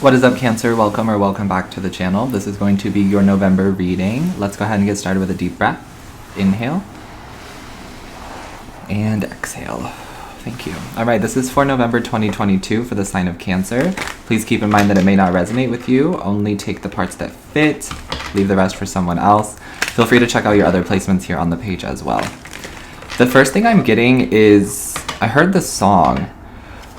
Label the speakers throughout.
Speaker 1: What is up, Cancer? Welcome or welcome back to the channel. This is going to be your November reading. Let's go ahead and get started with a deep breath. Inhale and exhale. Thank you. All right, this is for November 2022 for the sign of Cancer. Please keep in mind that it may not resonate with you. Only take the parts that fit. Leave the rest for someone else. Feel free to check out your other placements here on the page as well. The first thing I'm getting is, I heard the song,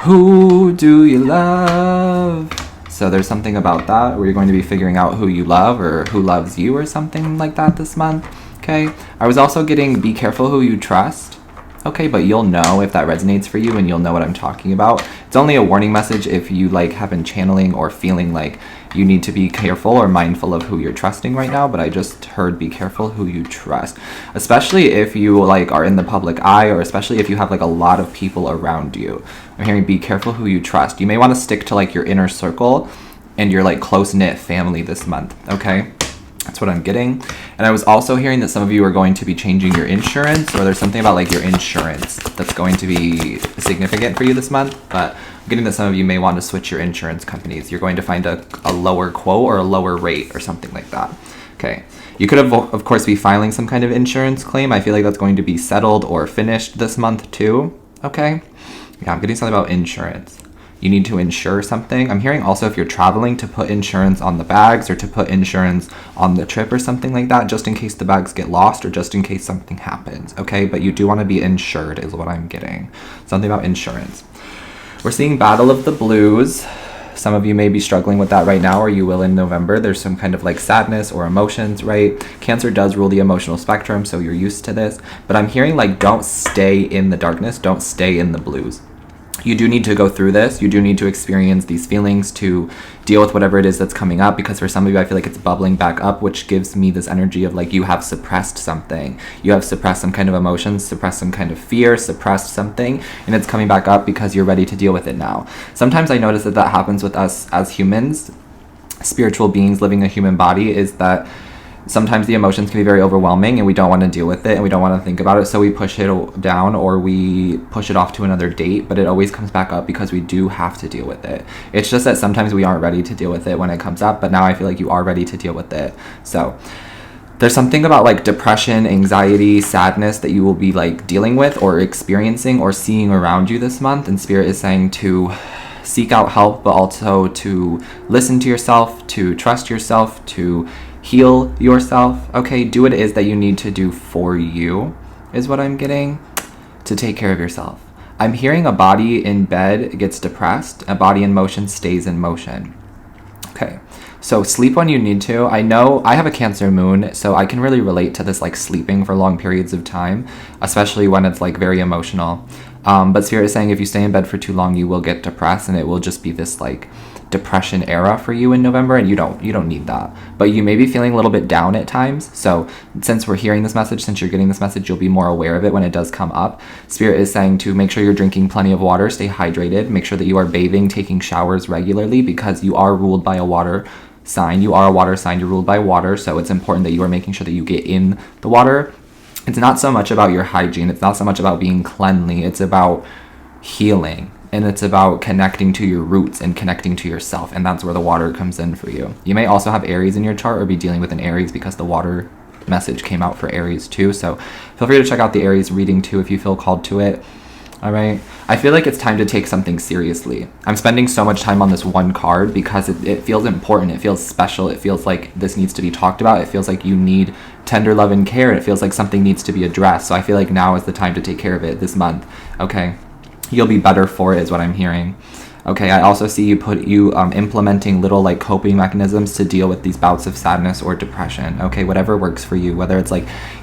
Speaker 1: Who Do You Love? So there's something about that where you're going to be figuring out who you love or who loves you or something like that this month. Okay. I was also getting be careful who you trust. Okay, but you'll know if that resonates for you and you'll know what I'm talking about. It's only a warning message if you have been channeling or feeling like you need to be careful or mindful of who you're trusting right now, but I just heard be careful who you trust. Especially if you are in the public eye, or especially if you have a lot of people around you. I'm hearing be careful who you trust. You may want to stick to your inner circle and your close-knit family this month, okay? That's what I'm getting. And I was also hearing that some of you are going to be changing your insurance, or there's something about your insurance that's going to be significant for you this month. But I'm getting that some of you may want to switch your insurance companies. You're going to find a lower quote or a lower rate or something like that. Okay. You could of course be filing some kind of insurance claim. I feel like that's going to be settled or finished this month too. Okay. Yeah, I'm getting something about insurance. You need to insure something. I'm hearing also if you're traveling to put insurance on the bags or to put insurance on the trip or something like that, just in case the bags get lost or just in case something happens, okay? But you do want to be insured is what I'm getting. Something about insurance. We're seeing Battle of the Blues. Some of you may be struggling with that right now, or you will in November. There's some kind of sadness or emotions, right? Cancer does rule the emotional spectrum, so you're used to this. But I'm hearing don't stay in the darkness, don't stay in the blues. You do need to go through this. You do need to experience these feelings to deal with whatever it is that's coming up, because for some of you, I feel like it's bubbling back up, which gives me this energy of you have suppressed something. You have suppressed some kind of emotions, suppressed some kind of fear, suppressed something, and it's coming back up because you're ready to deal with it now. Sometimes I notice that happens with us as humans, spiritual beings living a human body, is that sometimes the emotions can be very overwhelming and we don't want to deal with it and we don't want to think about it, so we push it down or we push it off to another date, but it always comes back up because we do have to deal with it. It's just that sometimes we aren't ready to deal with it when it comes up, but now I feel like you are ready to deal with it. So there's something about depression, anxiety, sadness that you will be dealing with or experiencing or seeing around you this month, and Spirit is saying to seek out help, but also to listen to yourself, to trust yourself, to heal yourself, okay? Do what it is that you need to do for you, is what I'm getting, to take care of yourself. I'm hearing a body in bed gets depressed, a body in motion stays in motion. Okay, so sleep when you need to. I know I have a Cancer moon, so I can really relate to this sleeping for long periods of time, especially when it's very emotional. But Spirit is saying if you stay in bed for too long, you will get depressed, and it will just be this depression era for you in November, and you don't need that. But you may be feeling a little bit down at times, so since we're hearing this message, since you're getting this message, you'll be more aware of it when it does come up. Spirit is saying to make sure you're drinking plenty of water, stay hydrated, make sure that you are bathing, taking showers regularly, because you are ruled by a water sign. You are a water sign, you're ruled by water, so it's important that you are making sure that you get in the water. It's not so much about your hygiene, it's not so much about being cleanly, it's about healing. And it's about connecting to your roots and connecting to yourself. And that's where the water comes in for you. You may also have Aries in your chart or be dealing with an Aries, because the water message came out for Aries too. So feel free to check out the Aries reading too if you feel called to it. All right. I feel like it's time to take something seriously. I'm spending so much time on this one card because it feels important. It feels special. It feels like this needs to be talked about. It feels like you need tender love and care. It feels like something needs to be addressed. So I feel like now is the time to take care of it this month. Okay. You'll be better for it is what I'm hearing. Okay, I also see you implementing little coping mechanisms to deal with these bouts of sadness or depression. Okay, whatever works for you, whether it's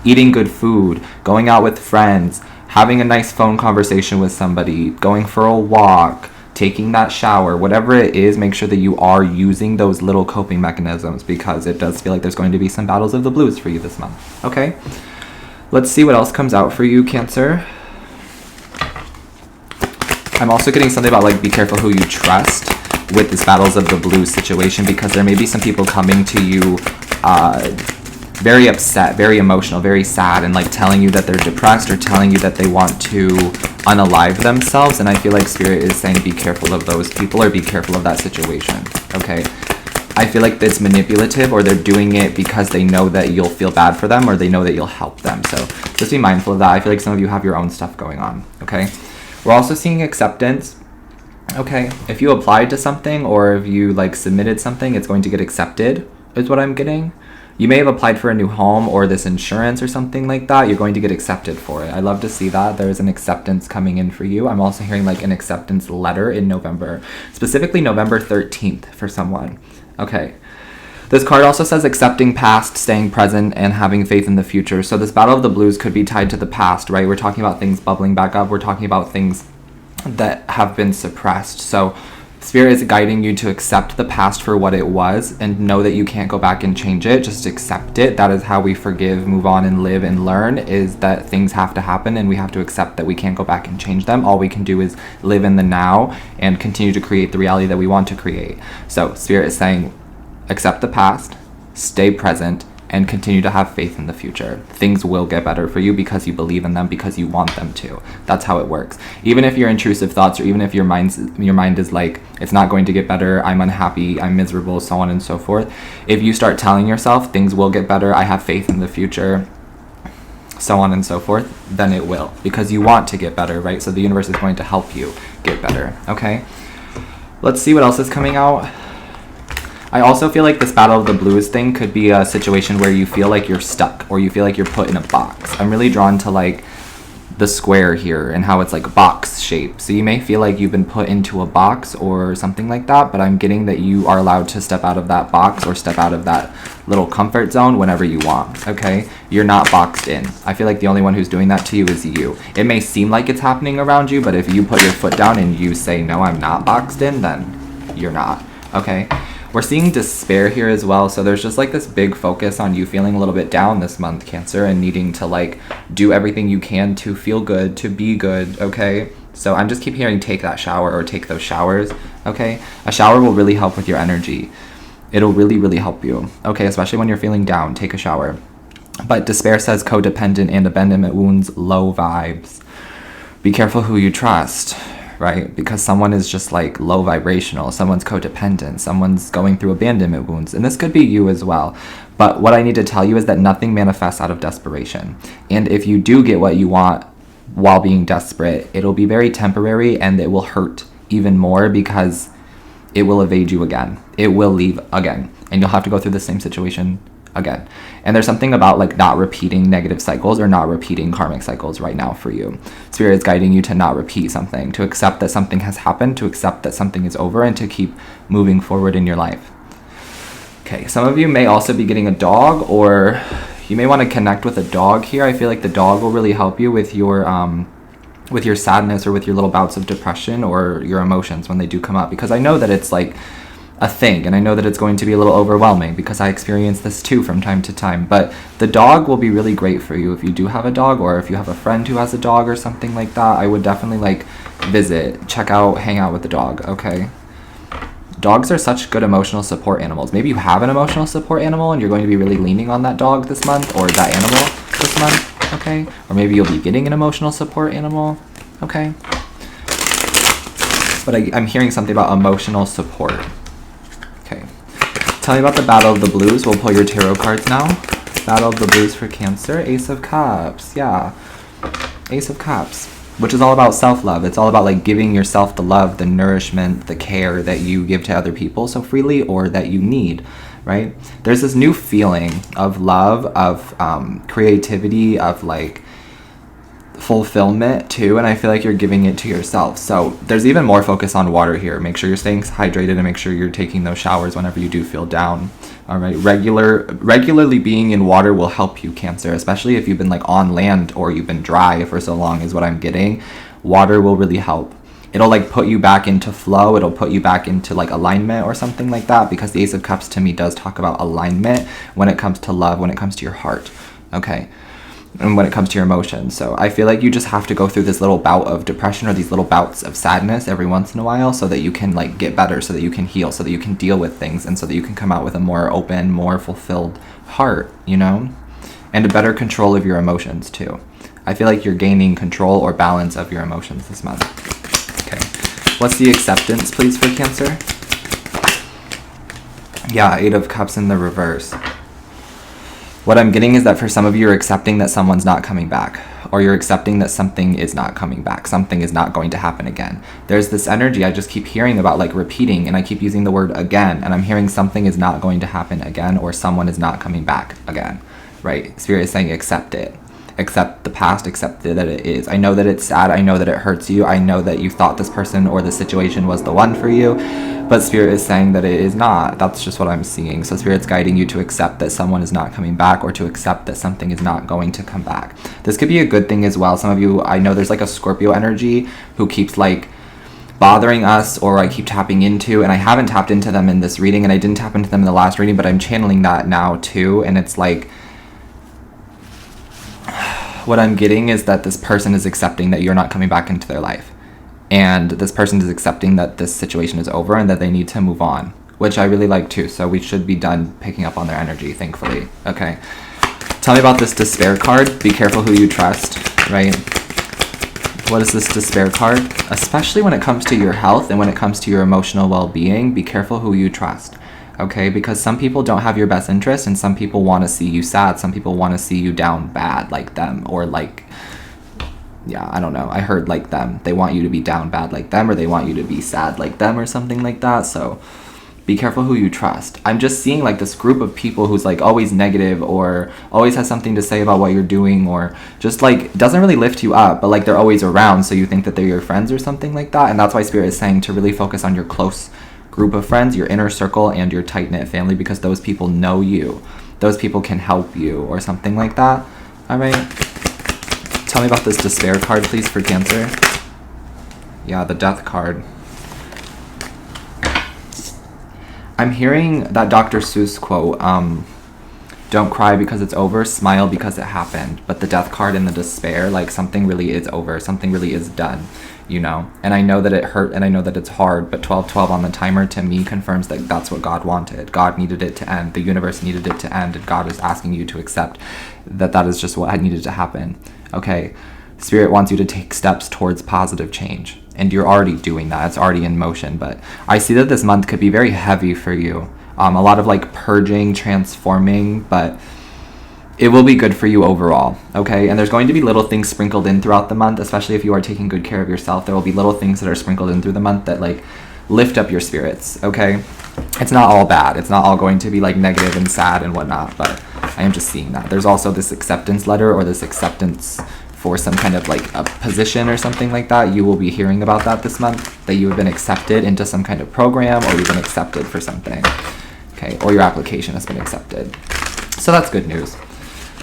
Speaker 1: eating good food, going out with friends, having a nice phone conversation with somebody, going for a walk, taking that shower, whatever it is, make sure that you are using those little coping mechanisms, because it does feel like there's going to be some battles of the blues for you this month. Okay, let's see what else comes out for you, Cancer. I'm also getting something about be careful who you trust with this battles of the blues situation, because there may be some people coming to you very upset, very emotional, very sad, and telling you that they're depressed or telling you that they want to unalive themselves. And I feel like Spirit is saying be careful of those people or be careful of that situation. okay? I feel like it's manipulative, or they're doing it because they know that you'll feel bad for them, or they know that you'll help them. So just be mindful of that. I feel like some of you have your own stuff going on, okay? We're also seeing acceptance. Okay, if you applied to something or if you like submitted something, it's going to get accepted, is what I'm getting. You may have applied for a new home or this insurance or something like that. You're going to get accepted for it. I love to see that. There's an acceptance coming in for you. I'm also hearing like an acceptance letter in November, specifically November 13th for someone. Okay. This card also says accepting past, staying present, and having faith in the future. So this Battle of the Blues could be tied to the past, right? We're talking about things bubbling back up. We're talking about things that have been suppressed. So Spirit is guiding you to accept the past for what it was and know that you can't go back and change it. Just accept it. That is how we forgive, move on, and live and learn, is that things have to happen and we have to accept that we can't go back and change them. All we can do is live in the now and continue to create the reality that we want to create. So Spirit is saying accept the past, stay present, and continue to have faith in the future. Things will get better for you because you believe in them, because you want them to. That's how it works. Even if your intrusive thoughts, or even if your mind is like, it's not going to get better, I'm unhappy, I'm miserable, so on and so forth. If you start telling yourself things will get better, I have faith in the future, so on and so forth, then it will, because you want to get better, right? So the universe is going to help you get better, okay? Let's see what else is coming out. I also feel like this Battle of the Blues thing could be a situation where you feel like you're stuck, or you feel like you're put in a box. I'm really drawn to like the square here and how it's like box shape. So you may feel like you've been put into a box or something like that, but I'm getting that you are allowed to step out of that box or step out of that little comfort zone whenever you want, okay? You're not boxed in. I feel like the only one who's doing that to you is you. It may seem like it's happening around you, but if you put your foot down and you say, no, I'm not boxed in, then you're not, okay? We're seeing despair here as well, so there's just like this big focus on you feeling a little bit down this month, Cancer, and needing to like do everything you can to feel good, to be good, okay? So I'm just keep hearing take that shower or take those showers, okay? A shower will really help with your energy. It'll really, really help you, okay? Especially when you're feeling down, take a shower. But despair says codependent and abandonment wounds, low vibes. Be careful who you trust, right? Because someone is just like low vibrational, someone's codependent, someone's going through abandonment wounds, and this could be you as well. But what I need to tell you is that nothing manifests out of desperation. And if you do get what you want while being desperate, it'll be very temporary and it will hurt even more because it will evade you again. It will leave again, and you'll have to go through the same situation again. And there's something about like not repeating negative cycles or not repeating karmic cycles right now for you. Spirit is guiding you to not repeat something, to accept that something has happened, to accept that something is over, and to keep moving forward in your life. Okay, some of you may also be getting a dog, or you may want to connect with a dog here. I feel like the dog will really help you with your sadness or with your little bouts of depression or your emotions when they do come up, because I know that it's like a thing, and I know that it's going to be a little overwhelming because I experience this too from time to time. But the dog will be really great for you if you do have a dog, or if you have a friend who has a dog or something like that. I would definitely like visit, check out, hang out with the dog, okay? Dogs are such good emotional support animals. Maybe you have an emotional support animal and you're going to be really leaning on that dog this month, or that animal this month, okay? Or maybe you'll be getting an emotional support animal, okay? But I'm hearing something about emotional support. Okay, tell me about the Battle of the Blues. We'll pull your tarot cards now. Battle of the Blues for Cancer. Ace of Cups. Yeah, Ace of Cups, which is all about self-love. It's all about like giving yourself the love, the nourishment, the care that you give to other people so freely, or that you need, right? There's this new feeling of love, of creativity, of like fulfillment too, and I feel like you're giving it to yourself. So there's even more focus on water here. Make sure you're staying hydrated and make sure you're taking those showers whenever you do feel down. All right, regularly being in water will help you, Cancer, especially if you've been like on land or you've been dry for so long is what I'm getting. Water will really help. It'll like put you back into flow. It'll put you back into like alignment or something like that, because the Ace of Cups to me does talk about alignment when it comes to love, when it comes to your heart, okay? And when it comes to your emotions. So I feel like you just have to go through this little bout of depression or these little bouts of sadness every once in a while so that you can like get better, so that you can heal, so that you can deal with things, and so that you can come out with a more open, more fulfilled heart, you know? And a better control of your emotions too. I feel like you're gaining control or balance of your emotions this month. Okay, what's the acceptance please for Cancer? Yeah, Eight of Cups in the reverse. What I'm getting is that for some of you, you're accepting that someone's not coming back, or you're accepting that something is not coming back. Something is not going to happen again. There's this energy I just keep hearing about, like repeating, and I keep using the word again, and I'm hearing something is not going to happen again, or someone is not coming back again, right? Spirit is saying accept it. Accept the past, accept that it is. I know that it's sad. I know that it hurts you. I know that you thought this person or the situation was the one for you, but Spirit is saying that it is not. That's just what I'm seeing. So Spirit's guiding you to accept that someone is not coming back, or to accept that something is not going to come back. This could be a good thing as well. Some of you, I know there's like a Scorpio energy who keeps like bothering us, or I keep tapping into, and I haven't tapped into them in this reading, and I didn't tap into them in the last reading, but I'm channeling that now too. And it's like, what I'm getting is that this person is accepting that you're not coming back into their life. And this person is accepting that this situation is over and that they need to move on, which I really like too. So we should be done picking up on their energy, thankfully. Okay. Tell me about this despair card. Be careful who you trust, right? What is this despair card? Especially when it comes to your health and when it comes to your emotional well-being, be careful who you trust. Okay, because some people don't have your best interest, and some people want to see you sad. Some people want to see you down bad like them, or like, yeah, I don't know. I heard like them. They want you to be down bad like them, or they want you to be sad like them, or something like that. So be careful who you trust. I'm just seeing like this group of people who's like always negative, or always has something to say about what you're doing, or just like doesn't really lift you up, but like they're always around, so you think that they're your friends or something like that. And that's why Spirit is saying to really focus on your close group of friends, your inner circle, and your tight-knit family, because those people know you. Those people can help you, or something like that. All right. Tell me about this despair card, please, for Cancer. Yeah, the Death card. I'm hearing that Dr. Seuss quote, don't cry because it's over, smile because it happened. But the Death card and the despair, like something really is over, something really is done, you know? And I know that it hurt, and I know that it's hard, but 1212 on the timer to me confirms that that's what God wanted. God needed it to end. The universe needed it to end, and God is asking you to accept that that is just what had needed to happen. Okay, Spirit wants you to take steps towards positive change, and you're already doing that. It's already in motion, but I see that this month could be very heavy for you. A lot of like purging, transforming, but it will be good for you overall, okay? And there's going to be little things sprinkled in throughout the month, especially if you are taking good care of yourself. There will be little things that are sprinkled in through the month that like lift up your spirits, okay? It's not all bad. It's not all going to be like negative and sad and whatnot, but I am just seeing that. There's also this acceptance letter, or this acceptance for some kind of like a position or something like that. You will be hearing about that this month, that you have been accepted into some kind of program, or you've been accepted for something, okay? Or your application has been accepted. So that's good news.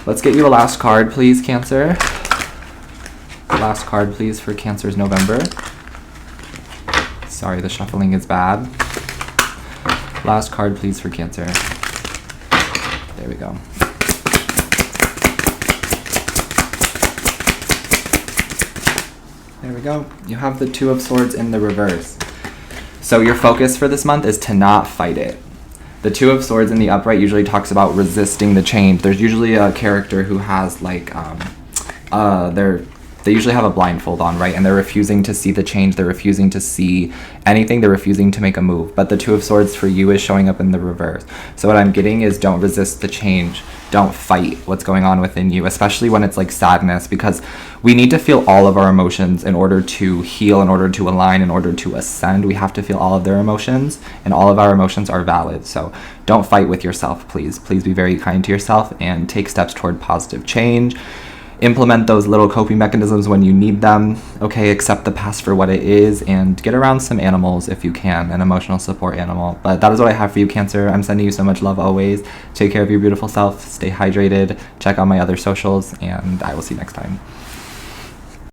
Speaker 1: Let's get you a last card, please, Cancer. Last card, please, for Cancer's November. Sorry, the shuffling is bad. Last card, please, for Cancer. There we go. There we go. You have the Two of Swords in the reverse. So your focus for this month is to not fight it. The Two of Swords in the upright usually talks about resisting the change. There's usually a character who has like, they usually have a blindfold on, right? And they're refusing to see the change. They're refusing to see anything. They're refusing to make a move. But the Two of Swords for you is showing up in the reverse. So what I'm getting is don't resist the change. Don't fight what's going on within you, especially when it's like sadness, because we need to feel all of our emotions in order to heal, in order to align, in order to ascend. We have to feel all of their emotions, and all of our emotions are valid. So don't fight with yourself, please. Please be very kind to yourself and take steps toward positive change. Implement those little coping mechanisms when you need them. Okay, accept the past for what it is, and get around some animals if you can, an emotional support animal. But that is what I have for you, Cancer. I'm sending you so much love always. Take care of your beautiful self. Stay hydrated. Check out my other socials, and I will see you next time.